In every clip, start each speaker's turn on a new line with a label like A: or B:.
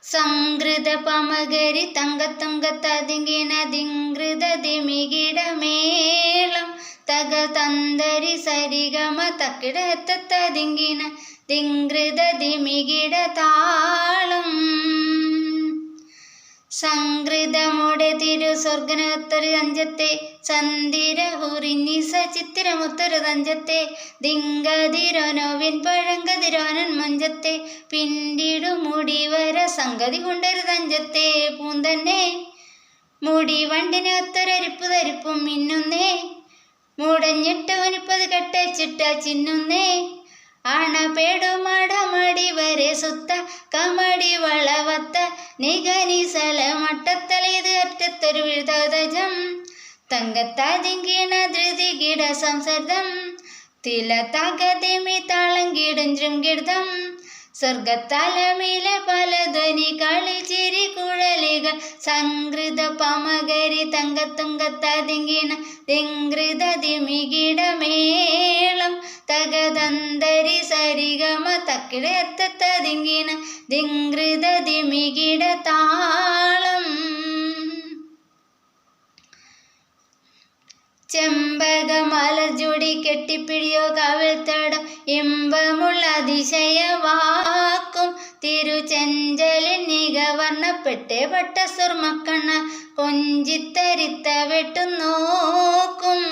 A: സംഗൃത പമകരി തങ്കത്തുങ്കത്തതിങ്കിണ ദിങ്കൃത ദിമികിടമേളം തക തന്തരി സരിഗമ തക്കിടത്തതിങ്കിണ ദിങ്കൃത ദിമികിട താളം സംഗൃതമുടെ തിരു സ്വർഗനത്തൊരു തഞ്ചത്തെ ചന്ദിര ഹുറിഞ്ഞി സചിത്തിരമുത്തൊരു തഞ്ചത്തെ ദിങ്കതിരോനോവിൻ പഴങ്കതിരോനൻ മഞ്ചത്തെ പിന്നിടു മുടിവര സംഗതി കൊണ്ടൊരു തഞ്ചത്തെ പൂന്തന്നെ മുടി വണ്ടിനകത്തൊരരിപ്പ് തരിപ്പും മിന്നുന്നേ മുടഞ്ഞിട്ടവനിപ്പത് കെട്ടച്ചിട്ട ചിന്നുന്നേ അണപേടുമടമടി വരെ സുത്ത കമടി വളവത്ത നിഗനിസല മട്ടത്തലേത് അറ്റത്തൊരു വിഴുതജം തങ്കത്താതിങ്കിണ ധൃതികിട സംസർദം തില തകതിമി താളങ്കിടും ശൃംഗിർദം സ്വർഗത്തലമിലെ പല ധ്വനി കളി ചിരി കുഴലികൾ സംഗൃത പമകരി തങ്കത്തുങ്കത്തതിങ്കിണ ദിങ്കൃത ദിമികിടമേളം തകതന്തരി സരിഗമ തക്കിടത്തതിങ്കിണ ദിങ്കൃത ദിമികിട താളം ചെമ്പകമലർജുടി കെട്ടിപ്പിടിയോ കാവൽത്തടം ഇമ്പമുള്ള അതിശയവാക്കും തിരുചെഞ്ചലിൻ നികവർണ്ണപ്പെട്ടേ പട്ട സുർമക്കണ്ണ കൊഞ്ചിത്തരിത്ത വെട്ടുനോക്കും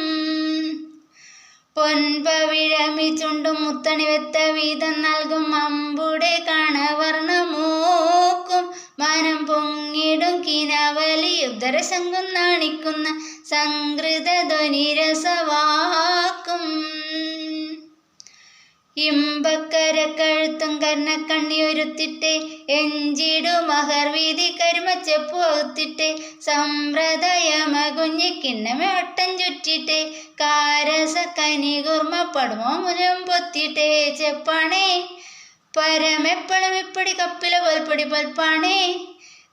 A: പൊൻപവിഴമി ചുണ്ടും മുത്തണി വെത്ത വീതം നൽകും അമ്പുടെ കണവർണ്ണമൂക്കും മനം പൊങ്ങിടും കിനവലി ഉദരശങ്കും നാണിക്കുന്ന സംഗൃത ധ്വനിരസവാക്കും ഇമ്പക്കര കഴുത്തും കർണക്കണ്ണിയൊരുത്തിട്ടെ എഞ്ചിടു മഹർവീതി കരുമച്ചെപ്പു വകുത്തിട്ടെ സമ്പ്രദായമകുഞ്ഞി കിണ്ണമേ ഒട്ടം ചുറ്റിട്ടെ കാരസ കനികുർമ്മ പടുമോ മുലം പൊത്തിട്ടെ ചെപ്പാണേ പരമെപ്പളും ഇപ്പടി കപ്പില പോൽപ്പൊടി പൊൽപ്പാണേ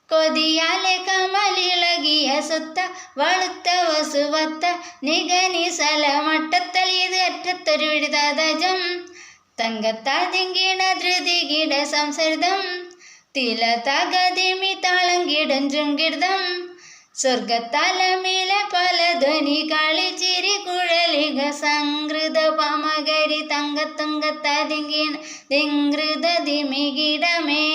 A: കൊതിയാലെ കമലിളകിയ സുത്ത വളുത്ത വസുവത്ത നിഗനിസല മട്ടത്തലിയത് അറ്റത്തൊരു വിടുതജം തങ്കത്താതിങ്കിണ ധൃതികിട സംസർദം തില തകതിമി താളങ്കിടും ശൃംഗിർദം സ്വർഗത്തലമിലെ പല ധ്വനി കളി ചിരി കുഴലിക സംഗൃത പമകരി തങ്കത്തുങ്കത്തതിങ്കിണ ദിങ്കൃത ദിമികിടമേ